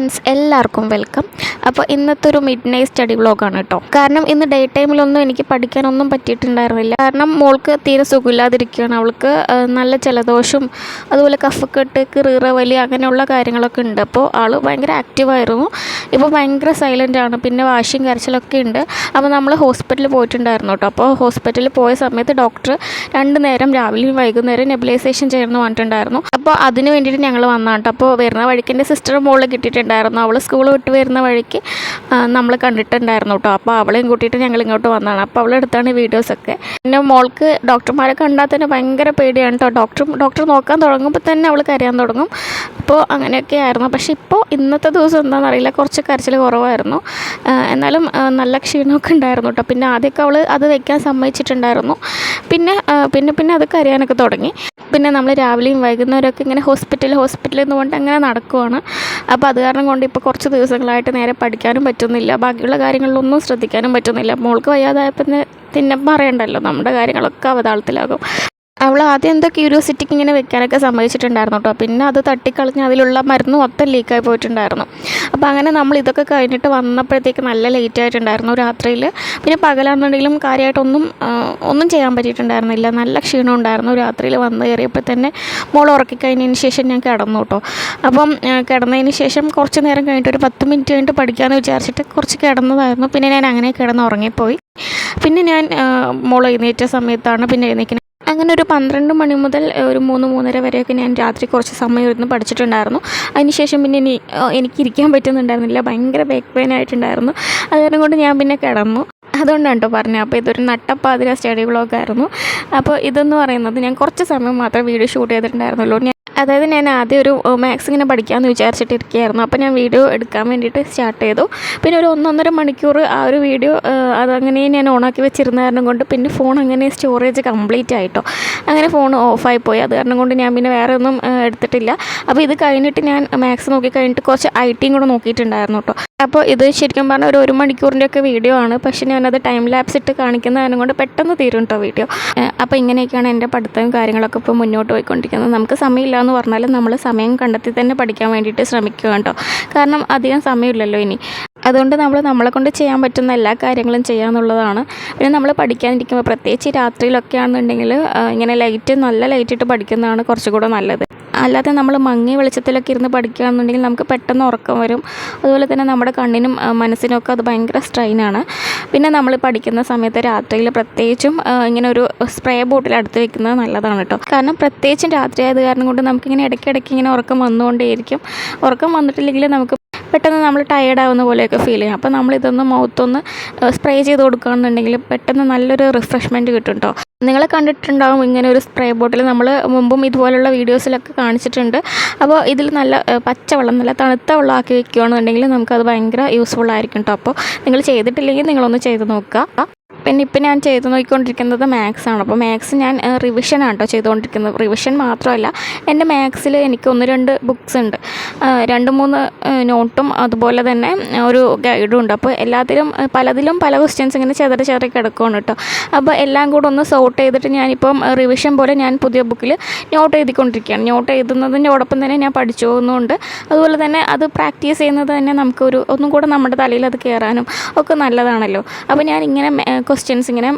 Friends എല്ലാവർക്കും welcome. അപ്പോൾ ഇന്നത്തെ ഒരു മിഡ് നൈറ്റ് സ്റ്റഡി വ്ളോഗാണ് കേട്ടോ. കാരണം ഇന്ന് ഡേ ടൈമിലൊന്നും എനിക്ക് പഠിക്കാനൊന്നും പറ്റിയിട്ടുണ്ടായിരുന്നില്ല. കാരണം മോൾക്ക് തീരെ സുഖമില്ലാതിരിക്കുകയാണ്. അവൾക്ക് നല്ല ജലദോഷവും അതുപോലെ കഫക്കെട്ട്, കിറീറ വലി അങ്ങനെയുള്ള കാര്യങ്ങളൊക്കെ ഉണ്ട്. അപ്പോൾ ആൾ ഭയങ്കര ആക്റ്റീവായിരുന്നു. ഇപ്പോൾ ഭയങ്കര സൈലൻ്റാണ്. പിന്നെ വാശിയും കരച്ചിലൊക്കെ ഉണ്ട്. അപ്പോൾ നമ്മൾ ഹോസ്പിറ്റലിൽ പോയിട്ടുണ്ടായിരുന്നു കേട്ടോ. അപ്പോൾ ഹോസ്പിറ്റലിൽ പോയ സമയത്ത് ഡോക്ടർ 2 നേരം രാവിലെയും വൈകുന്നേരം നെബുലൈസേഷൻ ചെയ്യണമെന്ന് പറഞ്ഞിട്ടുണ്ടായിരുന്നു. അപ്പോൾ അതിന് വേണ്ടിയിട്ട് ഞങ്ങൾ വന്നതാണ് കേട്ടോ. അപ്പോൾ വരുന്ന വഴിക്ക് എൻ്റെ സിസ്റ്റർ മോള് കിട്ടിയിട്ടുണ്ടായിരുന്നു. അവൾ സ്കൂൾ വിട്ട് വരുന്ന വഴിക്ക് നമ്മൾ കണ്ടിട്ടുണ്ടായിരുന്നു കേട്ടോ. അപ്പോൾ അവളെയും കൂട്ടിയിട്ട് ഞങ്ങൾ ഇങ്ങോട്ട് വന്നതാണ്. അപ്പോൾ അവളെടുത്താണ് വീഡിയോസൊക്കെ. പിന്നെ മോൾക്ക് ഡോക്ടർമാരെ കണ്ടാൽ തന്നെ ഭയങ്കര പേടിയാണ് കേട്ടോ. ഡോക്ടർ നോക്കാൻ തുടങ്ങുമ്പോൾ തന്നെ അവൾ കരയാൻ തുടങ്ങും. അപ്പോൾ അങ്ങനെയൊക്കെ ആയിരുന്നു. പക്ഷേ ഇപ്പോൾ ഇന്നത്തെ ദിവസം എന്താണെന്നറിയില്ല, കുറച്ച് കരച്ചിൽ കുറവായിരുന്നു. എന്നാലും നല്ല ക്ഷീണമൊക്കെ ഉണ്ടായിരുന്നു കേട്ടോ. പിന്നെ ആദ്യമൊക്കെ അവൾ അത് വയ്ക്കാൻ സമ്മതിച്ചിട്ടുണ്ടായിരുന്നു. പിന്നെ അത് കരയാനൊക്കെ തുടങ്ങി. പിന്നെ നമ്മൾ രാവിലെയും വൈകുന്നേരമൊക്കെ ഇങ്ങനെ ഹോസ്പിറ്റലിൽ എന്ന് കൊണ്ട് അങ്ങനെ നടക്കുവാണ്. അപ്പോൾ അത് കാരണം കൊണ്ട് ഇപ്പോൾ കുറച്ച് ദിവസങ്ങളായിട്ട് നേരെ പഠിക്കാനും പറ്റുന്നില്ല, ബാക്കിയുള്ള കാര്യങ്ങളിലൊന്നും ശ്രദ്ധിക്കാനും പറ്റുന്നില്ല. മോൾക്ക് വയ്യാതായപ്പോൾ പിന്നെ പറയണ്ടല്ലോ, നമ്മുടെ കാര്യങ്ങളൊക്കെ അവതാളത്തിലാകും. അവൾ ആദ്യം എന്തോ ക്യൂരിയോസിറ്റിക്ക് ഇങ്ങനെ വെക്കാനൊക്കെ സമ്മതിച്ചിട്ടുണ്ടായിരുന്നു കേട്ടോ. പിന്നെ അത് തട്ടിക്കളഞ്ഞ് അതിലുള്ള മരുന്ന് മൊത്തം ലീക്കായി പോയിട്ടുണ്ടായിരുന്നു. അപ്പോൾ അങ്ങനെ നമ്മൾ ഇതൊക്കെ കഴിഞ്ഞിട്ട് വന്നപ്പോഴത്തേക്ക് നല്ല ലേറ്റ് ആയിട്ടുണ്ടായിരുന്നു രാത്രിയിൽ. പിന്നെ പകലാണെന്നുണ്ടെങ്കിലും കാര്യമായിട്ടൊന്നും ചെയ്യാൻ പറ്റിയിട്ടുണ്ടായിരുന്നില്ല. നല്ല ക്ഷീണം ഉണ്ടായിരുന്നു. രാത്രിയിൽ വന്ന് കയറിയപ്പോൾ തന്നെ മോൾ ഉറക്കിക്കഴിഞ്ഞതിന് ശേഷം ഞാൻ കിടന്നു കേട്ടോ. അപ്പം കിടന്നതിന് ശേഷം കുറച്ച് നേരം കഴിഞ്ഞിട്ട് ഒരു 10 മിനിറ്റ് കഴിഞ്ഞിട്ട് പഠിക്കാമെന്ന് വിചാരിച്ചിട്ട് കുറച്ച് കിടന്നതായിരുന്നു. പിന്നെ ഞാൻ അങ്ങനെ കിടന്ന് ഉറങ്ങിപ്പോയി. പിന്നെ ഞാൻ മോൾ എഴുന്നേറ്റ സമയത്താണ് പിന്നെ എഴുന്നേക്കുന്നത്. അങ്ങനെ ഒരു 12 മണി മുതൽ ഒരു 3-3:30 വരെയൊക്കെ ഞാൻ രാത്രി കുറച്ച് സമയം ഇരുന്ന് പഠിച്ചിട്ടുണ്ടായിരുന്നു. അതിനുശേഷം പിന്നെ എനിക്ക് ഇരിക്കാൻ പറ്റുന്നുണ്ടായിരുന്നില്ല. ഭയങ്കര ബാക്ക് പെയിൻ ആയിട്ടുണ്ടായിരുന്നു. അത് കാരണം കൊണ്ട് ഞാൻ പിന്നെ കിടന്നു. അതുകൊണ്ടാണ് കേട്ടോ പറഞ്ഞത്. അപ്പോൾ ഇതൊരു നട്ടപ്പാതിര സ്റ്റഡി വ്ളോഗായിരുന്നു. അപ്പോൾ ഇതെന്ന് പറയുന്നത് ഞാൻ കുറച്ച് സമയം മാത്രമേ വീഡിയോ ഷൂട്ട് ചെയ്തിട്ടുണ്ടായിരുന്നുള്ളൂ. അതായത് ഞാൻ ആദ്യം ഒരു മാത്സ് ഇങ്ങനെ പഠിക്കാമെന്ന് വിചാരിച്ചിട്ടിരിക്കുകയായിരുന്നു. അപ്പോൾ ഞാൻ വീഡിയോ എടുക്കാൻ വേണ്ടിയിട്ട് സ്റ്റാർട്ട് ചെയ്തു. പിന്നെ ഒരു 1-1.5 മണിക്കൂർ ആ ഒരു വീഡിയോ അതങ്ങനെ ഞാൻ ഓണാക്കി വെച്ചിരുന്ന കാരണം കൊണ്ട് പിന്നെ ഫോൺ അങ്ങനെ സ്റ്റോറേജ് കംപ്ലീറ്റ് ആയിട്ടോ. അങ്ങനെ ഫോൺ ഓഫായിപ്പോയി. അത് കാരണം കൊണ്ട് ഞാൻ പിന്നെ വേറെ ഒന്നും എടുത്തിട്ടില്ല. അപ്പോൾ ഇത് കഴിഞ്ഞിട്ട് ഞാൻ മാത്സ് നോക്കി കഴിഞ്ഞിട്ട് കുറച്ച് ഐ.ടിയും കൂടെ നോക്കിയിട്ടുണ്ടായിരുന്നു കേട്ടോ. അപ്പോൾ ഇത് ശരിക്കും പറഞ്ഞാൽ ഒരു 1 മണിക്കൂറിൻ്റെയൊക്കെ വീഡിയോ ആണ്. പക്ഷേ ഞാനത് ടൈം ലാപ്സ് ഇട്ട് കാണിക്കുന്ന കാരണം കൊണ്ട് പെട്ടെന്ന് തീരും കേട്ടോ വീഡിയോ. അപ്പോൾ ഇങ്ങനെയൊക്കെയാണ് എൻ്റെ പഠിത്തവും കാര്യങ്ങളൊക്കെ ഇപ്പോൾ മുന്നോട്ട് പോയിക്കൊണ്ടിരിക്കുന്നത്. നമുക്ക് സമയമില്ല എന്ന് പറഞ്ഞാൽ നമ്മൾ സമയം കണ്ടെത്തി തന്നെ പഠിക്കാൻ വേണ്ടിയിട്ട് ശ്രമിക്കുക കേട്ടോ. കാരണം അധികം സമയമില്ലല്ലോ ഇനി. അതുകൊണ്ട് നമ്മളെ കൊണ്ട് ചെയ്യാൻ പറ്റുന്ന എല്ലാ കാര്യങ്ങളും ചെയ്യാന്നുള്ളതാണ്. പിന്നെ നമ്മൾ പഠിക്കാനിരിക്കുമ്പോൾ പ്രത്യേകിച്ച് രാത്രിയിലൊക്കെ ആണെന്നുണ്ടെങ്കിൽ ഇങ്ങനെ നല്ല ലൈറ്റ് ഇട്ട് പഠിക്കുന്നതാണ് കുറച്ചുകൂടെ നല്ലത്. അല്ലാതെ നമ്മൾ മങ്ങിയ വെളിച്ചത്തിലൊക്കെ ഇരുന്ന് പഠിക്കുകയാണെന്നുണ്ടെങ്കിൽ നമുക്ക് പെട്ടെന്ന് ഉറക്കം വരും. അതുപോലെ തന്നെ നമ്മുടെ കണ്ണിനും മനസ്സിനൊക്കെ അത് ഭയങ്കര സ്ട്രെയിനാണ്. പിന്നെ നമ്മൾ പഠിക്കുന്ന സമയത്ത് രാത്രിയിൽ പ്രത്യേകിച്ചും ഇങ്ങനെ ഒരു സ്പ്രേ ബോട്ടിൽ അടുത്ത് വെക്കുന്നത് നല്ലതാണ് കേട്ടോ. കാരണം പ്രത്യേകിച്ചും രാത്രി ആയത് കാരണം കൊണ്ട് നമുക്കിങ്ങനെ ഇടയ്ക്കിടയ്ക്ക് ഇങ്ങനെ ഉറക്കം വന്നുകൊണ്ടേയിരിക്കും. ഉറക്കം വന്നിട്ടില്ലെങ്കിൽ നമുക്ക് പെട്ടെന്ന് നമ്മൾ ടയേർഡാവുന്ന പോലെയൊക്കെ ഫീൽ ചെയ്യും. അപ്പോൾ നമ്മളിതൊന്ന് മുഖത്തൊന്ന് സ്പ്രേ ചെയ്ത് കൊടുക്കുകയാണെന്നുണ്ടെങ്കിൽ പെട്ടെന്ന് നല്ലൊരു റിഫ്രഷ്മെൻറ്റ് കിട്ടും കേട്ടോ. നിങ്ങൾ കണ്ടിട്ടുണ്ടാവും ഇങ്ങനെ ഒരു സ്പ്രേ ബോട്ടിൽ നമ്മൾ മുമ്പും ഇതുപോലുള്ള വീഡിയോസിലൊക്കെ കാണിച്ചിട്ടുണ്ട്. അപ്പോൾ ഇതിൽ നല്ല പച്ചവെള്ളം, നല്ല തണുത്ത വെള്ളം ആക്കി വെക്കുകയാണെന്നുണ്ടെങ്കിൽ നമുക്കത് ഭയങ്കര യൂസ്ഫുൾ ആയിരിക്കും കേട്ടോ. അപ്പോൾ നിങ്ങൾ ചെയ്തിട്ടില്ലെങ്കിൽ നിങ്ങളൊന്ന് ചെയ്ത് നോക്കുക. പിന്നെ ഇപ്പം ഞാൻ ചെയ്ത് നോക്കിക്കൊണ്ടിരിക്കുന്നത് മാത്സ് ആണ്. അപ്പോൾ മാത്സ് ഞാൻ റിവിഷനാണ് കേട്ടോ ചെയ്തുകൊണ്ടിരിക്കുന്നത്. റിവിഷൻ മാത്രമല്ല, എൻ്റെ മാത്സിൽ എനിക്ക് 1-2 ബുക്സ് ഉണ്ട്, 2-3 നോട്ടും അതുപോലെ തന്നെ ഒരു ഗൈഡും ഉണ്ട്. അപ്പോൾ പലതിലും പല ക്വസ്റ്റ്യൻസ് ഇങ്ങനെ ചെതറി കിടക്കുകയാണ് കേട്ടോ. അപ്പോൾ എല്ലാം കൂടെ ഒന്ന് സോർട്ട് ചെയ്തിട്ട് ഞാനിപ്പം റിവിഷൻ പോലെ ഞാൻ പുതിയ ബുക്കിൽ നോട്ട് എഴുതിക്കൊണ്ടിരിക്കുകയാണ്. നോട്ട് എഴുതുന്നതിനോടൊപ്പം തന്നെ ഞാൻ പഠിച്ചു പോകുന്നുണ്ട്. അതുപോലെ തന്നെ അത് പ്രാക്ടീസ് ചെയ്യുന്നത് തന്നെ ഒന്നും കൂടെ നമ്മുടെ തലയിൽ അത് കയറാനും ഒക്കെ നല്ലതാണല്ലോ. അപ്പോൾ ഞാൻ ഇങ്ങനെ ക്വസ്റ്റ്യൻസ് ഇങ്ങനെ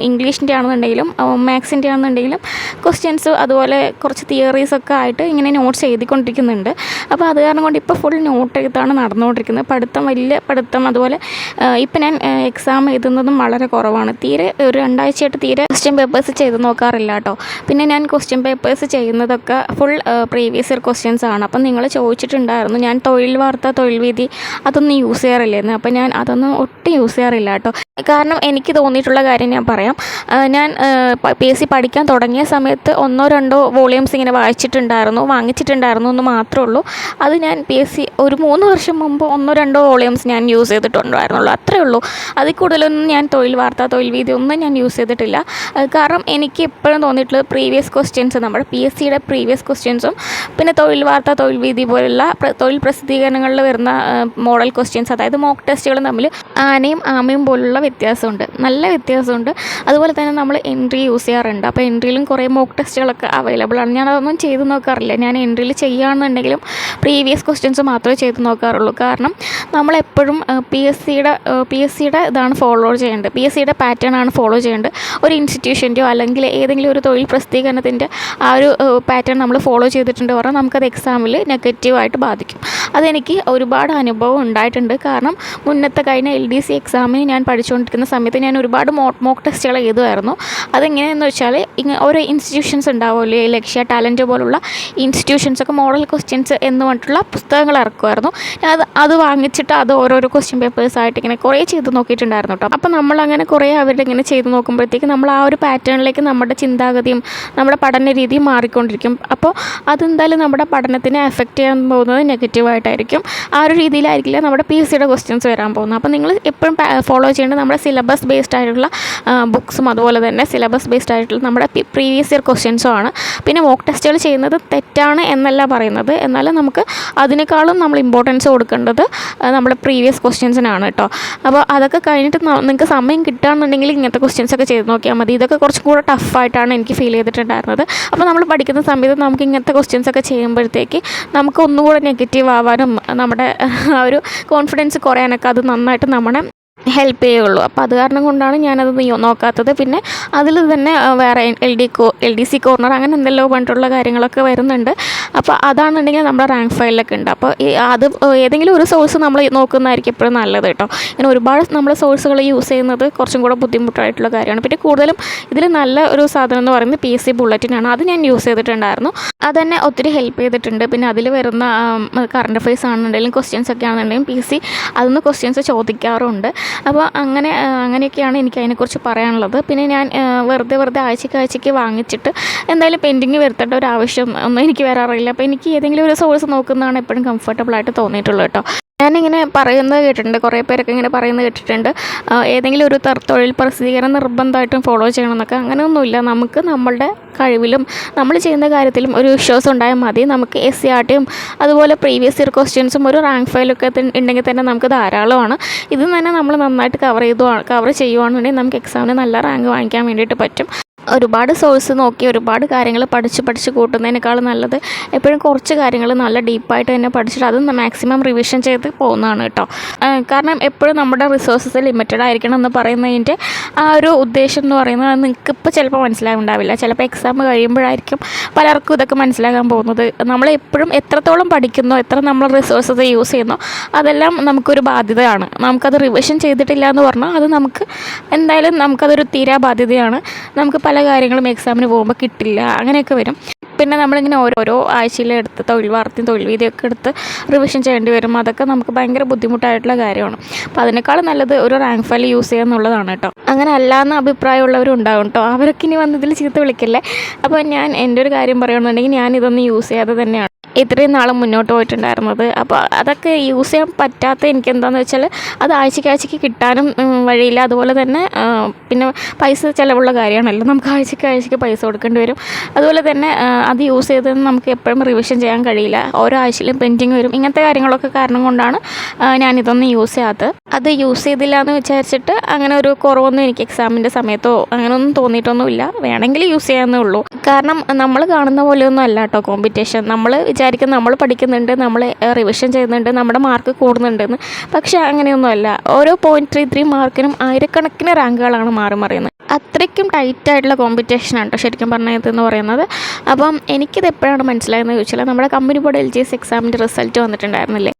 ഇംഗ്ലീഷിൻ്റെ ആണെന്നുണ്ടെങ്കിലും മാത്സിൻ്റെ ആണെന്നുണ്ടെങ്കിലും ക്വസ്റ്റ്യൻസ് അതുപോലെ കുറച്ച് തിയറീസൊക്കെ ആയിട്ട് ഇങ്ങനെ നോട്ട്സ് എഴുതിക്കൊണ്ടിരിക്കുന്നുണ്ട്. അപ്പോൾ അത് കാരണം കൊണ്ട് ഇപ്പോൾ ഫുൾ നോട്ട് എഴുത്താണ് നടന്നുകൊണ്ടിരിക്കുന്നത്. വലിയ പഠിത്തം അതുപോലെ ഇപ്പം ഞാൻ എക്സാം എഴുതുന്നതും വളരെ കുറവാണ്. ഒരു 2 ആഴ്ചയായിട്ട് തീരെ ക്വസ്റ്റ്യൻ പേപ്പേഴ്സ് ചെയ്ത് നോക്കാറില്ല കേട്ടോ. പിന്നെ ഞാൻ ക്വസ്റ്റ്യൻ പേപ്പേഴ്സ് ചെയ്യുന്നതൊക്കെ ഫുൾ പ്രീവിയസ് ഇയർ ക്വസ്റ്റ്യൻസ് ആണ്. അപ്പം നിങ്ങൾ ചോദിച്ചിട്ടുണ്ടായിരുന്നു ഞാൻ തൊഴിൽ വാർത്ത, തൊഴിൽ വീതി അതൊന്നും യൂസ് ചെയ്യാറില്ലെന്ന്. അപ്പോൾ ഞാൻ അതൊന്നും ഒട്ടും യൂസ് ചെയ്യാറില്ല കേട്ടോ. കാരണം എനിക്ക് തോന്നിയിട്ടുള്ള കാര്യം ഞാൻ പറയാം. ഞാൻ PSC പഠിക്കാൻ തുടങ്ങിയ സമയത്ത് 1-2 വോളിയൂംസ് ഇങ്ങനെ വാങ്ങിച്ചിട്ടുണ്ടായിരുന്നു എന്ന് മാത്രമേ ഉള്ളൂ. അത് ഞാൻ PSC ഒരു 3 വർഷം മുമ്പ് 1-2 വോളിയൂംസ് ഞാൻ യൂസ് ചെയ്തിട്ടുണ്ടായിരുന്നുള്ളൂ, അത്രയേ ഉള്ളൂ. അതിൽ കൂടുതലൊന്നും ഞാൻ തൊഴിൽ വാർത്ത, തൊഴിൽ വീതി ഒന്നും ഞാൻ യൂസ് ചെയ്തിട്ടില്ല. കാരണം എനിക്ക് എപ്പോഴും തോന്നിയിട്ടുള്ളത് പ്രീവിയസ് ക്വസ്റ്റ്യൻസ്, നമ്മുടെ PSCയുടെ പ്രീവിയസ് ക്വസ്റ്റ്യൻസും പിന്നെ തൊഴിൽ വാർത്ത, തൊഴിൽ വീതി പോലുള്ള തൊഴിൽ പ്രസിദ്ധീകരണങ്ങളിൽ വരുന്ന മോഡൽ ക്വസ്റ്റ്യൻസ്, അതായത് മോക്ക് ടെസ്റ്റുകളും തമ്മിൽ ആനയും ആമയും പോലുള്ള വ്യത്യാസമുണ്ട്. നല്ല നല്ല വ്യത്യാസമുണ്ട്. അതുപോലെ തന്നെ നമ്മൾ എൻട്രി യൂസ് ചെയ്യാറുണ്ട്. അപ്പോൾ എൻട്രിയിലും കുറേ മോക്ക് ടെസ്റ്റുകളൊക്കെ അവൈലബിൾ ആണ്. ഞാനതൊന്നും ചെയ്ത് നോക്കാറില്ല. ഞാൻ എൻട്രിയിൽ ചെയ്യുകയാണെന്നുണ്ടെങ്കിലും പ്രീവിയസ് ക്വസ്റ്റ്യൻസ് മാത്രമേ ചെയ്ത് നോക്കാറുള്ളൂ. കാരണം നമ്മളെപ്പോഴും പി എസ് സിയുടെ ഇതാണ് ഫോളോ ചെയ്യേണ്ടത്. പി എസ് സിയുടെ പാറ്റേൺ ആണ് ഫോളോ ചെയ്യേണ്ടത്. ഒരു ഇൻസ്റ്റിറ്റ്യൂഷൻ്റെയോ അല്ലെങ്കിൽ ഏതെങ്കിലും ഒരു തൊഴിൽ പ്രസിദ്ധീകരണത്തിൻ്റെ ആ ഒരു പാറ്റേൺ നമ്മൾ ഫോളോ ചെയ്തിട്ടുണ്ട് പറഞ്ഞാൽ നമുക്കത് എക്സാമിൽ നെഗറ്റീവായിട്ട് ബാധിക്കും. അതെനിക്ക് ഒരുപാട് അനുഭവം ഉണ്ടായിട്ടുണ്ട്. കാരണം മുന്നത്തെ കഴിഞ്ഞ LDC എക്സാമിന് ഞാൻ പഠിച്ചുകൊണ്ടിരിക്കുന്ന സമയത്ത് ഞാൻ ഒരുപാട് മോക്ക് ടെസ്റ്റുകൾ എഴുതുമായിരുന്നു. അതെങ്ങനെയെന്ന് വെച്ചാൽ ഓരോ ഇൻസ്റ്റിറ്റ്യൂഷൻസ് ഉണ്ടാവുമല്ലോ, ലക്ഷ്യ, ടാലൻറ്റ് പോലുള്ള ഇൻസ്റ്റിറ്റ്യൂഷൻസൊക്കെ മോഡൽ ക്വസ്റ്റ്യൻസ് എന്ന് പറഞ്ഞിട്ടുള്ള പുസ്തകങ്ങൾ ഇറക്കുമായിരുന്നു. അത് വാങ്ങിച്ചിട്ട് അത് ഓരോരോ ക്വസ്റ്റ്യൻ പേപ്പേഴ്സായിട്ട് ഇങ്ങനെ കുറേ ചെയ്ത് നോക്കിയിട്ടുണ്ടായിരുന്നു കേട്ടോ. അപ്പോൾ നമ്മളങ്ങനെ കുറേ അവരുടെ ഇങ്ങനെ ചെയ്ത് നോക്കുമ്പോഴത്തേക്ക് നമ്മൾ ആ ഒരു പാറ്റേണിലേക്ക് നമ്മുടെ ചിന്താഗതിയും നമ്മുടെ പഠന രീതിയും മാറിക്കൊണ്ടിരിക്കും. അപ്പോൾ അതെന്തായാലും നമ്മുടെ പഠനത്തിനെ എഫക്റ്റ് ചെയ്യാൻ പോകുന്നത് നെഗറ്റീവായിട്ടായിരിക്കും. ആ ഒരു രീതിയിലായിരിക്കില്ല നമ്മുടെ PSCയുടെ ക്വസ്റ്റ്യൻസ് വരാൻ പോകുന്നത്. അപ്പോൾ നിങ്ങൾ എപ്പോഴും ഫോളോ ചെയ്യേണ്ടത് നമ്മുടെ സിലബസ് ബേസ്ഡ് ആയിട്ടുള്ള ബുക്സും അതുപോലെ തന്നെ സിലബസ് ബേസ്ഡ് ആയിട്ടുള്ള നമ്മുടെ പ്രീവിയസ് ഇയർ ക്വസ്റ്റ്യൻസും ആണ്. പിന്നെ മോക്ക് ടെസ്റ്റുകൾ ചെയ്യുന്നത് തെറ്റാണ് എന്നല്ല പറയുന്നത്, എന്നാലും നമുക്ക് അതിനേക്കാളും നമ്മൾ ഇമ്പോർട്ടൻസ് കൊടുക്കേണ്ടത് നമ്മുടെ പ്രീവിയസ് ക്വസ്റ്റ്യൻസിനാണ് കേട്ടോ. അപ്പോൾ അതൊക്കെ കഴിഞ്ഞിട്ട് നിങ്ങൾക്ക് സമയം കിട്ടുകയാണെന്നുണ്ടെങ്കിൽ ഇങ്ങനത്തെ ക്വസ്റ്റ്യൻസൊക്കെ ചെയ്ത് നോക്കിയാൽ മതി. ഇതൊക്കെ കുറച്ചും കൂടെ ടഫായിട്ടാണ് എനിക്ക് ഫീൽ ചെയ്തിട്ടുണ്ടായിരുന്നത്. അപ്പോൾ നമ്മൾ പഠിക്കുന്ന സമയത്ത് നമുക്ക് ഇങ്ങനത്തെ ക്വസ്റ്റ്യൻസൊക്കെ ചെയ്യുമ്പോഴത്തേക്ക് നമുക്ക് ഒന്നുകൂടെ നെഗറ്റീവ് ആവാനും നമ്മുടെ ആ ഒരു കോൺഫിഡൻസ് കുറയാനൊക്കെ അത് നന്നായിട്ട് നമ്മളെ ഹെൽപ്പ് ചെയ്യുള്ളൂ. അപ്പോൾ അത് കാരണം കൊണ്ടാണ് ഞാനത് നോക്കാത്തത്. പിന്നെ അതിൽ തന്നെ വേറെ LDC കോർണർ അങ്ങനെ എന്തെല്ലോ പറഞ്ഞിട്ടുള്ള കാര്യങ്ങളൊക്കെ വരുന്നുണ്ട്. അപ്പോൾ അതാണെന്നുണ്ടെങ്കിൽ നമ്മുടെ റാങ്ക് ഫയലിലൊക്കെ ഉണ്ട്. അപ്പോൾ അത് ഏതെങ്കിലും ഒരു സോഴ്സ് നമ്മൾ നോക്കുന്നതായിരിക്കും എപ്പോഴും നല്ലത് കേട്ടോ. ഇങ്ങനെ ഒരുപാട് നമ്മൾ സോഴ്സുകൾ യൂസ് ചെയ്യുന്നത് കുറച്ചും കൂടെ ബുദ്ധിമുട്ടായിട്ടുള്ള കാര്യമാണ്. പിന്നെ കൂടുതലും ഇതിൽ നല്ല ഒരു സാധനം എന്ന് പറയുന്നത് PSC ബുള്ളറ്റിനാണ്. അത് ഞാൻ യൂസ് ചെയ്തിട്ടുണ്ടായിരുന്നു. അതെന്നെ ഒത്തിരി ഹെൽപ്പ് ചെയ്തിട്ടുണ്ട്. പിന്നെ അതിൽ വരുന്ന കറണ്ട് അഫയേഴ്സ് ആണെന്നുണ്ടെങ്കിലും ക്വസ്റ്റ്യൻസ് ഒക്കെ ആണെന്നുണ്ടെങ്കിലും PSC അതൊന്ന് ക്വസ്റ്റ്യൻസ് ചോദിക്കാറുണ്ട്. അപ്പോൾ അങ്ങനെയൊക്കെയാണ് എനിക്ക് അതിനെക്കുറിച്ച് പറയാനുള്ളത്. പിന്നെ ഞാൻ വെറുതെ ആഴ്ചയ്ക്ക് വാങ്ങിച്ചിട്ട് എന്തായാലും പെൻഡിങ് വരുത്തേണ്ട ഒരു ആവശ്യം ഒന്നും എനിക്ക് വരാറില്ല. അപ്പോൾ എനിക്ക് ഏതെങ്കിലും ഒരു സോഴ്സ് നോക്കുന്നതാണ് എപ്പോഴും കംഫർട്ടബിളായിട്ട് തോന്നിയിട്ടുള്ളത് കേട്ടോ. ഞാനിങ്ങനെ പറയുന്നത് കേട്ടിട്ടുണ്ട്, കുറേ പേരൊക്കെ ഇങ്ങനെ പറയുന്നത് കേട്ടിട്ടുണ്ട്, ഏതെങ്കിലും ഒരു തൊഴിൽ പ്രസിദ്ധീകരണം നിർബന്ധമായിട്ടും ഫോളോ ചെയ്യണമെന്നൊക്കെ. അങ്ങനെയൊന്നുമില്ല. നമുക്ക് നമ്മളുടെ കഴിവിലും നമ്മൾ ചെയ്യുന്ന കാര്യത്തിലും ഒരു വിശ്വാസം ഉണ്ടായാൽ മതി. നമുക്ക് SCRTയും അതുപോലെ പ്രീവിയസ് ഇയർ ക്വസ്റ്റ്യൻസും ഒരു റാങ്ക് ഫയലൊക്കെ ഉണ്ടെങ്കിൽ തന്നെ നമുക്ക് ധാരാളമാണ്. ഇത് തന്നെ നമ്മൾ നന്നായിട്ട് കവർ ചെയ്യുവാണെന്നുണ്ടെങ്കിൽ നമുക്ക് എക്സാമിന് നല്ല റാങ്ക് വാങ്ങിക്കാൻ വേണ്ടിയിട്ട് പറ്റും. ഒരുപാട് സോഴ്സ് നോക്കി ഒരുപാട് കാര്യങ്ങൾ പഠിച്ച് കൂട്ടുന്നതിനേക്കാളും നല്ലത് എപ്പോഴും കുറച്ച് കാര്യങ്ങൾ നല്ല ഡീപ്പായിട്ട് തന്നെ പഠിച്ചിട്ട് അത് മാക്സിമം റിവിഷൻ ചെയ്ത് പോകുന്നതാണ് കേട്ടോ. കാരണം എപ്പോഴും നമ്മുടെ റിസോഴ്സസ് ലിമിറ്റഡ് ആയിരിക്കണം എന്ന് പറയുന്നതിൻ്റെ ആ ഒരു ഉദ്ദേശം എന്ന് പറയുന്നത് നിങ്ങൾക്കിപ്പോൾ ചിലപ്പോൾ മനസ്സിലാവുണ്ടാവില്ല. ചിലപ്പോൾ എക്സാം കഴിയുമ്പോഴായിരിക്കും പലർക്കും ഇതൊക്കെ മനസ്സിലാകാൻ പോകുന്നത്. നമ്മളെപ്പോഴും എത്രത്തോളം പഠിക്കുന്നോ, എത്ര നമ്മൾ റിസോഴ്സസ് യൂസ് ചെയ്യുന്നോ അതെല്ലാം നമുക്കൊരു ബാധ്യതയാണ്. നമുക്കത് റിവിഷൻ ചെയ്തിട്ടില്ല എന്ന് പറഞ്ഞാൽ അത് എന്തായാലും നമുക്കതൊരു തീരാ ബാധ്യതയാണ്. നമുക്ക് പല കാര്യങ്ങളും എക്സാമിന് പോകുമ്പോൾ കിട്ടില്ല, അങ്ങനെയൊക്കെ വരും. പിന്നെ നമ്മളിങ്ങനെ ഓരോ ആഴ്ചയിലെടുത്ത് തൊഴിൽ വാർത്തയും തൊഴിൽ വീതിയൊക്കെ എടുത്ത് റിവിഷൻ ചെയ്യേണ്ടി വരും. അതൊക്കെ നമുക്ക് ഭയങ്കര ബുദ്ധിമുട്ടായിട്ടുള്ള കാര്യമാണ്. അപ്പോൾ അതിനേക്കാളും നല്ലത് ഒരു റാങ്ക് ഫയൽ യൂസ് ചെയ്യുക എന്നുള്ളതാണ് കേട്ടോ. അങ്ങനെ അല്ലാന്ന് അഭിപ്രായമുള്ളവരും ഉണ്ടാവും കേട്ടോ. അവരൊക്കെ ഇനി വന്നതിൽ ചീത്ത വിളിക്കല്ലേ. അപ്പോൾ ഞാൻ എൻ്റെ ഒരു കാര്യം പറയുകയാണെന്നുണ്ടെങ്കിൽ ഞാനിതൊന്നും യൂസ് ചെയ്യാതെ തന്നെയാണ് ഇത്രയും നാൾ മുന്നോട്ട് പോയിട്ടുണ്ടായിരുന്നത്. അപ്പോൾ അതൊക്കെ യൂസ് ചെയ്യാൻ പറ്റാത്ത എനിക്ക് എന്താണെന്ന് വെച്ചാൽ അത് ആഴ്ചയ്ക്ക് കിട്ടാനും വഴിയില്ല. അതുപോലെ തന്നെ പിന്നെ പൈസ ചിലവുള്ള കാര്യമാണല്ലോ, നമുക്ക് ആഴ്ചയ്ക്ക് പൈസ കൊടുക്കേണ്ടി വരും. അതുപോലെ തന്നെ അത് യൂസ് ചെയ്ത് നമുക്ക് എപ്പോഴും റിവിഷൻ ചെയ്യാൻ കഴിയില്ല. ഓരോ ആഴ്ചയിലും പെൻഡിങ് വരും. ഇങ്ങനത്തെ കാര്യങ്ങളൊക്കെ കാരണം കൊണ്ടാണ് ഞാനിതൊന്നും യൂസ് ചെയ്യാത്തത്. അത് യൂസ് ചെയ്തില്ല എന്ന് വിചാരിച്ചിട്ട് അങ്ങനെ ഒരു കുറവൊന്നും എനിക്ക് എക്സാമിൻ്റെ സമയത്തോ അങ്ങനെയൊന്നും തോന്നിയിട്ടൊന്നുമില്ല. വേണമെങ്കിൽ യൂസ് ചെയ്യാമെന്നേ ഉള്ളൂ. കാരണം നമ്മൾ കാണുന്ന പോലെയൊന്നും അല്ല കേട്ടോ കോമ്പറ്റീഷൻ. നമ്മൾ വിചാരിക്കും നമ്മൾ പഠിക്കുന്നുണ്ട്, നമ്മൾ റിവിഷൻ ചെയ്യുന്നുണ്ട്, നമ്മുടെ മാർക്ക് കൂടുന്നുണ്ടെന്ന്. പക്ഷേ അങ്ങനെയൊന്നുമല്ല. ഓരോ 0.33 മാർക്കിനും ആയിരക്കണക്കിന് റാങ്കുകളാണ് മാറിമറിയുന്നത്. അത്രയ്ക്കും ടൈറ്റായിട്ടുള്ള കോമ്പറ്റീഷനാണ് കേട്ടോ ശരിക്കും പറഞ്ഞതെന്ന് പറയുന്നത്. അപ്പം എനിക്കിത് എപ്പോഴാണ് മനസ്സിലായെന്ന് ചോദിച്ചാൽ നമ്മുടെ കമ്പനി ബോർഡ് LGS എക്സാമിൻ്റെ റിസൾട്ട് വന്നിട്ടുണ്ടായിരുന്നില്ലേ,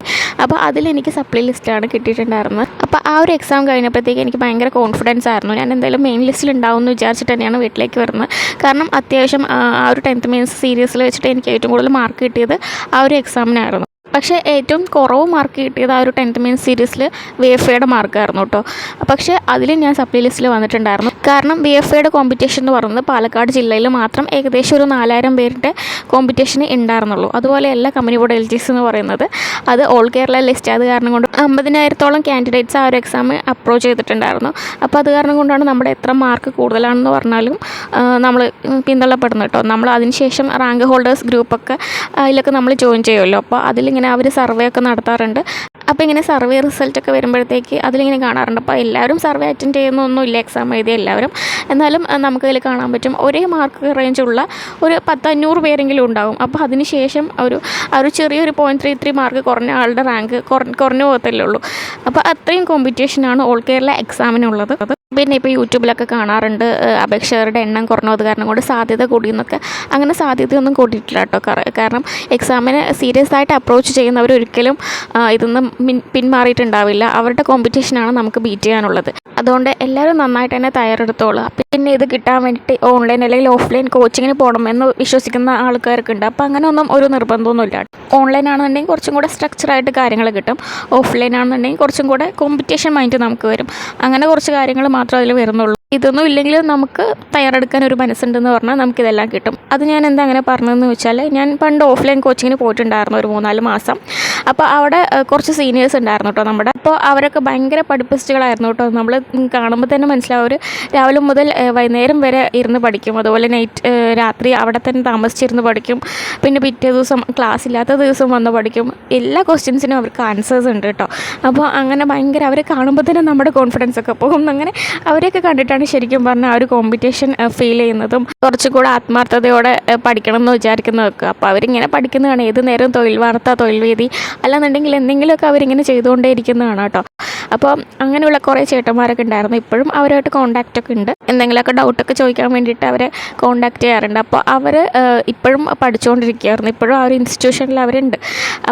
അപ്പോൾ അതിലെനിക്ക് സപ്ലി ലിസ്റ്റാണ് കിട്ടിയിട്ടുണ്ടായിരുന്നത്. അപ്പോൾ ആ ഒരു എക്സാം കഴിഞ്ഞപ്പോഴത്തേക്ക് എനിക്ക് ഭയങ്കര കോൺഫിഡൻസ് ആയിരുന്നു. ഞാൻ എന്തായാലും മെയിൻ ലിസ്റ്റിൽ ഉണ്ടാവും എന്ന് വിചാരിച്ചിട്ട് തന്നെയാണ് വീട്ടിലേക്ക് വരുന്നത്. കാരണം അത്യാവശ്യം ആ ഒരു 10th മെയിൻസ് സീരീസിൽ വെച്ചിട്ട് എനിക്ക് ഏറ്റവും കൂടുതൽ മാർക്ക് കിട്ടിയത് ആ ഒരു എക്സാമിനായിരുന്നു. പക്ഷേ ഏറ്റവും കുറവ് മാർക്ക് കിട്ടിയത് ആ ഒരു 10th മെയിൻ സീരീസിൽ VFAയുടെ മാർക്കായിരുന്നു കേട്ടോ. പക്ഷേ അതിൽ ഞാൻ സപ്ലി ലിസ്റ്റിൽ വന്നിട്ടുണ്ടായിരുന്നു. കാരണം VFAയുടെ കോമ്പറ്റീഷൻ എന്ന് പറയുന്നത് പാലക്കാട് ജില്ലയിൽ മാത്രം ഏകദേശം ഒരു 4000 പേരുടെ കോമ്പറ്റീഷന് ഉണ്ടായിരുന്നുള്ളൂ. അതുപോലെ എല്ലാ കമ്പനി ബോർഡ് LGS എന്ന് പറയുന്നത് അത് ഓൾ കേരള ലിസ്റ്റ്. അത് കാരണം കൊണ്ട് 50,000-ഓളം കാൻഡിഡേറ്റ്സ് ആ ഒരു എക്സാം അപ്രോച്ച് ചെയ്തിട്ടുണ്ടായിരുന്നു. അപ്പോൾ അത് കാരണം കൊണ്ടാണ് നമ്മുടെ എത്ര മാർക്ക് കൂടുതലാണെന്ന് പറഞ്ഞാലും നമ്മൾ പിന്തള്ളപ്പെടുന്നത് കേട്ടോ. നമ്മൾ അതിനുശേഷം റാങ്ക് ഹോൾഡേഴ്സ് ഗ്രൂപ്പൊക്കെ അതിലൊക്കെ നമ്മൾ ജോയിൻ ചെയ്യുമല്ലോ. അപ്പോൾ അതിലിങ്ങനെ ഇങ്ങനെ അവർ സർവേ ഒക്കെ നടത്താറുണ്ട്. അപ്പോൾ ഇങ്ങനെ സർവേ റിസൾട്ടൊക്കെ വരുമ്പോഴത്തേക്ക് അതിലിങ്ങനെ കാണാറുണ്ട്. അപ്പോൾ എല്ലാവരും സർവേ അറ്റൻഡ് ചെയ്യുന്നൊന്നുമില്ല എക്സാം എഴുതിയ എല്ലാവരും. എന്നാലും നമുക്കതിൽ കാണാൻ പറ്റും ഒരേ മാർക്ക് റേഞ്ചുള്ള ഒരു 500 പേരെങ്കിലും ഉണ്ടാകും. അപ്പോൾ അതിന് ശേഷം ഒരു ചെറിയൊരു 0.33 മാർക്ക് കുറഞ്ഞ ആളുടെ റാങ്ക് കുറഞ്ഞു പോകത്തല്ലേ ഉള്ളൂ. അപ്പോൾ അത്രയും കോമ്പറ്റീഷനാണ് ഓൾ കേരള എക്സാമിനുള്ളത്. പിന്നെ ഇപ്പോൾ യൂട്യൂബിലൊക്കെ കാണാറുണ്ട് അപേക്ഷകരുടെ എണ്ണം കുറഞ്ഞത് കാരണം കൊണ്ട് സാധ്യത കൂടിയെന്നൊക്കെ. അങ്ങനെ സാധ്യതയൊന്നും കൂട്ടിയിട്ടില്ല കേട്ടോ. കാരണം എക്സാമിന് സീരിയസ് ആയിട്ട് അപ്രോച്ച് ചെയ്യുന്നവർ ഒരിക്കലും ഇതൊന്നും പിന്മാറിയിട്ടുണ്ടാവില്ല. അവരുടെ കോമ്പറ്റീഷനാണ് നമുക്ക് ബീറ്റ് ചെയ്യാനുള്ളത്. അതുകൊണ്ട് എല്ലാവരും നന്നായിട്ട് തന്നെ തയ്യാറെടുത്തോളുക. പിന്നെ ഇത് കിട്ടാൻ വേണ്ടിയിട്ട് ഓൺലൈൻ അല്ലെങ്കിൽ ഓഫ്ലൈൻ കോച്ചിങ്ങിന് പോകണം എന്ന് വിശ്വസിക്കുന്ന ആൾക്കാർക്കുണ്ട്. അപ്പോൾ അങ്ങനെ ഒന്നും ഒരു നിർബന്ധമൊന്നുമില്ല. ഓൺലൈൻ ആണെന്നുണ്ടെങ്കിൽ കുറച്ചും കൂടെ സ്ട്രക്ചറായിട്ട് കാര്യങ്ങൾ കിട്ടും. ഓഫ്ലൈൻ ആണെന്നുണ്ടെങ്കിൽ കുറച്ചും കൂടെ കോമ്പറ്റീഷൻ മൈൻഡ് നമുക്ക് വരും. അങ്ങനെ കുറച്ച് കാര്യങ്ങൾ മാത്രമേ അതിൽ വരുന്നുള്ളൂ. ഇതൊന്നും ഇല്ലെങ്കിൽ നമുക്ക് തയ്യാറെടുക്കാൻ ഒരു മനസ്സുണ്ടെന്ന് പറഞ്ഞാൽ നമുക്കിതെല്ലാം കിട്ടും. അത് ഞാൻ എന്താ അങ്ങനെ പറഞ്ഞതെന്ന് വെച്ചാൽ, ഞാൻ പണ്ട് ഓഫ്ലൈൻ കോച്ചിങ്ങിന് പോയിട്ടുണ്ടായിരുന്നു ഒരു 3-4 മാസം. അപ്പോൾ അവിടെ കുറച്ച് സീനിയേഴ്സ് ഉണ്ടായിരുന്നു കേട്ടോ നമ്മുടെ. അപ്പോൾ അവരൊക്കെ ഭയങ്കര പഠിപ്പിസ്റ്റുകളായിരുന്നു കേട്ടോ. നമ്മൾ കാണുമ്പോൾ തന്നെ മനസ്സിലാവും. അവർ രാവിലെ മുതൽ വൈകുന്നേരം വരെ ഇരുന്ന് പഠിക്കും. അതുപോലെ രാത്രി അവിടെ തന്നെ താമസിച്ചിരുന്ന് പഠിക്കും. പിന്നെ പിറ്റേ ദിവസം ക്ലാസ് ഇല്ലാത്ത ദിവസം വന്ന് പഠിക്കും. എല്ലാ ക്വസ്റ്റ്യൻസിനും അവർക്ക് ആൻസേഴ്സ് ഉണ്ട് കേട്ടോ. അപ്പോൾ അങ്ങനെ ഭയങ്കര അവരെ കാണുമ്പോൾ തന്നെ നമ്മുടെ കോൺഫിഡൻസ് ഒക്കെ പോകും. അങ്ങനെ അവരെയൊക്കെ കണ്ടിട്ടാണ് ശരിക്കും പറഞ്ഞാൽ ആ ഒരു കോമ്പറ്റീഷൻ ഫീൽ ചെയ്യുന്നതും കുറച്ചും കൂടെ ആത്മാർത്ഥതയോടെ പഠിക്കണം എന്ന് വിചാരിക്കുന്നതൊക്കെ. അപ്പോൾ അവരിങ്ങനെ പഠിക്കുന്നതാണ്. ഏത് നേരവും തൊഴിൽ വാർത്ത, തൊഴിൽ വേദി അല്ലാന്നുണ്ടെങ്കിൽ എന്തെങ്കിലുമൊക്കെ അവരിങ്ങനെ ചെയ്തുകൊണ്ടേ ഇരിക്കുന്നതാണ് കേട്ടോ. അപ്പോൾ അങ്ങനെയുള്ള കുറേ ചേട്ടന്മാരൊക്കെ ഉണ്ടായിരുന്നു. ഇപ്പോഴും അവരുമായിട്ട് കോൺടാക്റ്റൊക്കെ ഉണ്ട്. എന്തെങ്കിലുമൊക്കെ ഡൗട്ടൊക്കെ ചോദിക്കാൻ വേണ്ടിയിട്ട് അവരെ കോൺടാക്റ്റ് ചെയ്യാറുണ്ട്. അപ്പോൾ അവർ ഇപ്പോഴും പഠിച്ചുകൊണ്ടിരിക്കുകയായിരുന്നു. ഇപ്പോഴും ആ ഒരു ഇൻസ്റ്റിറ്റ്യൂഷനിൽ അവരുണ്ട്.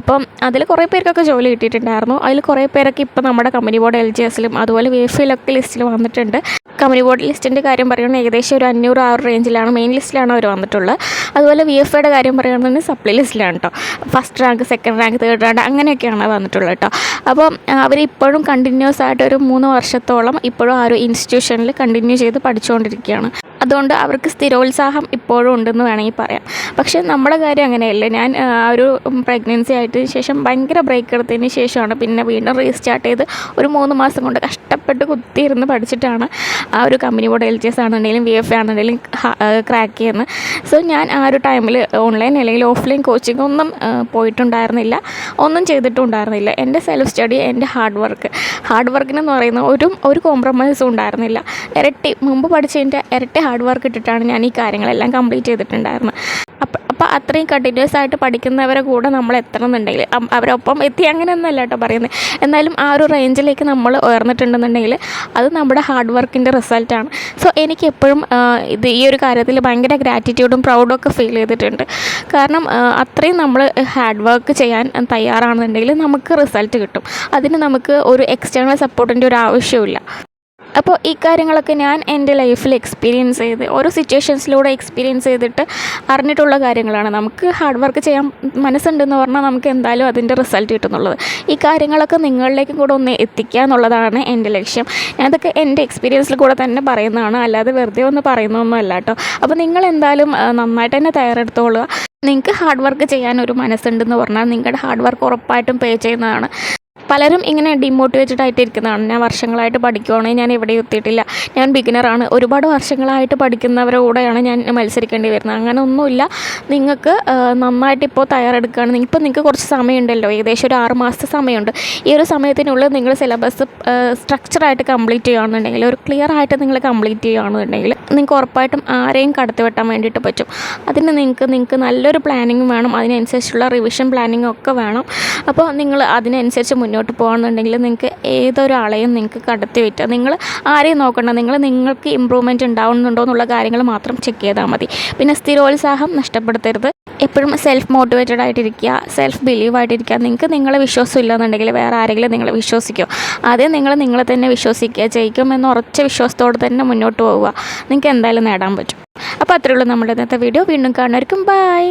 അപ്പം അതിൽ കുറേ പേർക്കൊക്കെ ജോലി കിട്ടിയിട്ടുണ്ടായിരുന്നു. അതിൽ കുറേ പേരൊക്കെ ഇപ്പോൾ നമ്മുടെ കമ്പനി ബോർഡ് LGSലും അതുപോലെ VFയിലൊക്കെ ലിസ്റ്റിൽ വന്നിട്ടുണ്ട്. കമ്പനി ബോർഡ് ലിസ്റ്റിൻ്റെ കാര്യം പറയുകയാണെങ്കിൽ ഏകദേശം ഒരു 500 ആ ഒരു റേഞ്ചിലാണ്, മെയിൻ ലിസ്റ്റിലാണ് അവർ വന്നിട്ടുള്ളത്. അതുപോലെ VFയുടെ കാര്യം പറയുകയാണെന്നുണ്ടെങ്കിൽ സപ്ലൈ ലിസ്റ്റിലാണ് കേട്ടോ. First rank, second rank, third rank അങ്ങനെയൊക്കെയാണ് വന്നിട്ടുള്ളത് കേട്ടോ. അപ്പോൾ അവരിപ്പോഴും കണ്ടിന്യൂസ് ആയിട്ട് ഒരു 3 വർഷത്തോളം ഇപ്പോഴും ആ ഒരു ഇൻസ്റ്റിറ്റ്യൂഷനിൽ കണ്ടിന്യൂ ചെയ്ത് പഠിച്ചുകൊണ്ടിരിക്കുകയാണ്. അതുകൊണ്ട് അവർക്ക് സ്ഥിരോത്സാഹം ഇപ്പോഴും ഉണ്ടെന്ന് വേണമെങ്കിൽ പറയാം. പക്ഷേ നമ്മുടെ കാര്യം അങ്ങനെയല്ല. ഞാൻ ഒരു പ്രഗ്നൻസി ആയതിനു ശേഷം ഭയങ്കര ബ്രേക്ക് എടുത്തതിന് ശേഷമാണ് പിന്നെ വീണ്ടും റീസ്റ്റാർട്ട് ചെയ്ത് ഒരു 3 മാസം കൊണ്ട് കഷ്ടപ്പെട്ട് കുത്തിയിരുന്ന് പഠിച്ചിട്ടാണ് ആ ഒരു കമ്പനി ബോർഡ് LGS ആണെന്നുണ്ടെങ്കിലും VF ആണെന്നുണ്ടെങ്കിലും ക്രാക്ക് ചെയ്യുന്നത്. സോ ഞാൻ ആ ഒരു ടൈമിൽ ഓൺലൈൻ അല്ലെങ്കിൽ ഓഫ്ലൈൻ കോച്ചിങ് ഒന്നും പോയിട്ടുണ്ടായിരുന്നില്ല, ഒന്നും ചെയ്തിട്ടുണ്ടായിരുന്നില്ല. എൻ്റെ സെൽഫ് സ്റ്റഡി, എൻ്റെ ഹാർഡ് വർക്കിനെന്ന് പറയുന്ന ഒരു കോംപ്രമൈസും ഉണ്ടായിരുന്നില്ല. മുമ്പ് പഠിച്ചതിൻ്റെ ഇരട്ടി ഹാർഡ് വർക്ക് ഇട്ടിട്ടാണ് ഞാൻ ഈ കാര്യങ്ങളെല്ലാം കംപ്ലീറ്റ് ചെയ്തിട്ടുണ്ടായിരുന്നത്. അപ്പോൾ അത്രയും കണ്ടിന്യൂസ് ആയിട്ട് പഠിക്കുന്നവരെ കൂടെ നമ്മൾ എത്തണമെന്നുണ്ടെങ്കിൽ അവരൊപ്പം എത്തി അങ്ങനെയൊന്നുമല്ല കേട്ടോ പറയുന്നത്. എന്നാലും ആ ഒരു റേഞ്ചിലേക്ക് നമ്മൾ ഉയർന്നിട്ടുണ്ടെന്നുണ്ടെങ്കിൽ അത് നമ്മുടെ ഹാർഡ് വർക്കിൻ്റെ റിസൾട്ടാണ്. സോ എനിക്ക് എപ്പോഴും ഈ ഒരു കാര്യത്തിൽ ഭയങ്കര ഗ്രാറ്റിറ്റ്യൂഡും പ്രൗഡും ഒക്കെ ഫീൽ ചെയ്തിട്ടുണ്ട്. കാരണം അത്രയും നമ്മൾ ഹാർഡ് വർക്ക് ചെയ്യാൻ തയ്യാറാണെന്നുണ്ടെങ്കിൽ നമുക്ക് റിസൾട്ട് കിട്ടും. അതിന് നമുക്ക് ഒരു എക്സ്റ്റേണൽ സപ്പോർട്ടിൻ്റെ ഒരു ആവശ്യമില്ല. അപ്പോൾ ഈ കാര്യങ്ങളൊക്കെ ഞാൻ എൻ്റെ ലൈഫിൽ എക്സ്പീരിയൻസ് ചെയ്ത് ഓരോ സിറ്റുവേഷൻസിലൂടെ എക്സ്പീരിയൻസ് ചെയ്തിട്ട് അറിഞ്ഞിട്ടുള്ള കാര്യങ്ങളാണ്. നമുക്ക് ഹാർഡ് വർക്ക് ചെയ്യാൻ മനസ്സുണ്ടെന്ന് പറഞ്ഞാൽ നമുക്ക് എന്തായാലും അതിൻ്റെ റിസൾട്ട് കിട്ടുന്നുള്ളത്. ഈ കാര്യങ്ങളൊക്കെ നിങ്ങളിലേക്കും കൂടെ ഒന്ന് എത്തിക്കുക എന്നുള്ളതാണ് എൻ്റെ ലക്ഷ്യം. ഞാനതൊക്കെ എൻ്റെ എക്സ്പീരിയൻസിൽ കൂടെ തന്നെ പറയുന്നതാണ്, അല്ലാതെ വെറുതെ ഒന്ന് പറയുന്നതൊന്നും അല്ല കേട്ടോ. അപ്പോൾ നിങ്ങളെന്തായാലും നന്നായിട്ട് തന്നെ തയ്യാറെടുത്തോളുക. നിങ്ങൾക്ക് ഹാർഡ് വർക്ക് ചെയ്യാൻ ഒരു മനസ്സുണ്ടെന്ന് പറഞ്ഞാൽ നിങ്ങളുടെ ഹാർഡ് വർക്ക് ഉറപ്പായിട്ടും പേ ചെയ്യുന്നതാണ്. പലരും ഇങ്ങനെ ഡിമോട്ടിവേറ്റഡ് ആയിട്ട് ഇരിക്കുന്നതാണ്. ഞാൻ വർഷങ്ങളായിട്ട് പഠിക്കുവാണ്, ഞാൻ എവിടെയും എത്തിയിട്ടില്ല, ഞാൻ ബിഗിനറാണ്. ഒരുപാട് വർഷങ്ങളായിട്ട് പഠിക്കുന്നവരുടെ കൂടെയാണ് ഞാൻ മത്സരിക്കേണ്ടി വരുന്നത്. അങ്ങനെ ഒന്നുമില്ല. നിങ്ങൾക്ക് നന്നായിട്ട് ഇപ്പോൾ തയ്യാറെടുക്കുകയാണ്. ഇപ്പോൾ നിങ്ങൾക്ക് കുറച്ച് സമയമുണ്ടല്ലോ, ഏകദേശം ഒരു 6 മാസത്തെ സമയമുണ്ട്. ഈ ഒരു സമയത്തിനുള്ളിൽ നിങ്ങൾ സിലബസ് സ്ട്രക്ചറായിട്ട് കംപ്ലീറ്റ് ചെയ്യുകയാണെന്നുണ്ടെങ്കിൽ, ഒരു ക്ലിയർ ആയിട്ട് നിങ്ങൾ കംപ്ലീറ്റ് ചെയ്യുകയാണെന്നുണ്ടെങ്കിൽ നിങ്ങൾക്ക് ഉറപ്പായിട്ടും ആരെയും കടത്തി വെട്ടാൻ വേണ്ടിയിട്ട് പറ്റും. അതിന് നിങ്ങൾക്ക് നല്ലൊരു പ്ലാനിങ് വേണം, അതിനനുസരിച്ചുള്ള റിവിഷൻ പ്ലാനിങ് ഒക്കെ വേണം. അപ്പോൾ നിങ്ങൾ അതിനനുസരിച്ച് മുന്നോട്ട് പോകുകയാണെന്നുണ്ടെങ്കിൽ നിങ്ങൾക്ക് ഏതൊരാളെയും നിങ്ങൾക്ക് കടത്തി വെറ്റാം. നിങ്ങൾ ആരെയും നോക്കണ്ട, നിങ്ങൾക്ക് ഇമ്പ്രൂവ്മെൻറ്റ് ഉണ്ടാവുന്നുണ്ടോ എന്നുള്ള കാര്യങ്ങൾ മാത്രം ചെക്ക് ചെയ്താൽ മതി. പിന്നെ സ്ഥിരോത്സാഹം നഷ്ടപ്പെടുത്തരുത്. എപ്പോഴും സെൽഫ് മോട്ടിവേറ്റഡ് ആയിട്ടിരിക്കുക, സെൽഫ് ബിലീവ് ആയിട്ടിരിക്കുക. നിങ്ങൾക്ക് നിങ്ങളെ വിശ്വാസം ഇല്ലെന്നുണ്ടെങ്കിൽ വേറെ ആരെങ്കിലും നിങ്ങളെ വിശ്വസിക്കും. ആദ്യം നിങ്ങളെ തന്നെ വിശ്വസിക്കുക. ജയിക്കുമെന്ന് ഉറച്ച വിശ്വാസത്തോടെ തന്നെ മുന്നോട്ട് പോവുക. നിങ്ങൾക്ക് എന്തായാലും നേടാൻ പറ്റും. അപ്പോൾ അത്രയേ ഉള്ളൂ നമ്മുടെ ഇന്നത്തെ വീഡിയോ. വീണ്ടും കാണുമായിരിക്കും. ബൈ.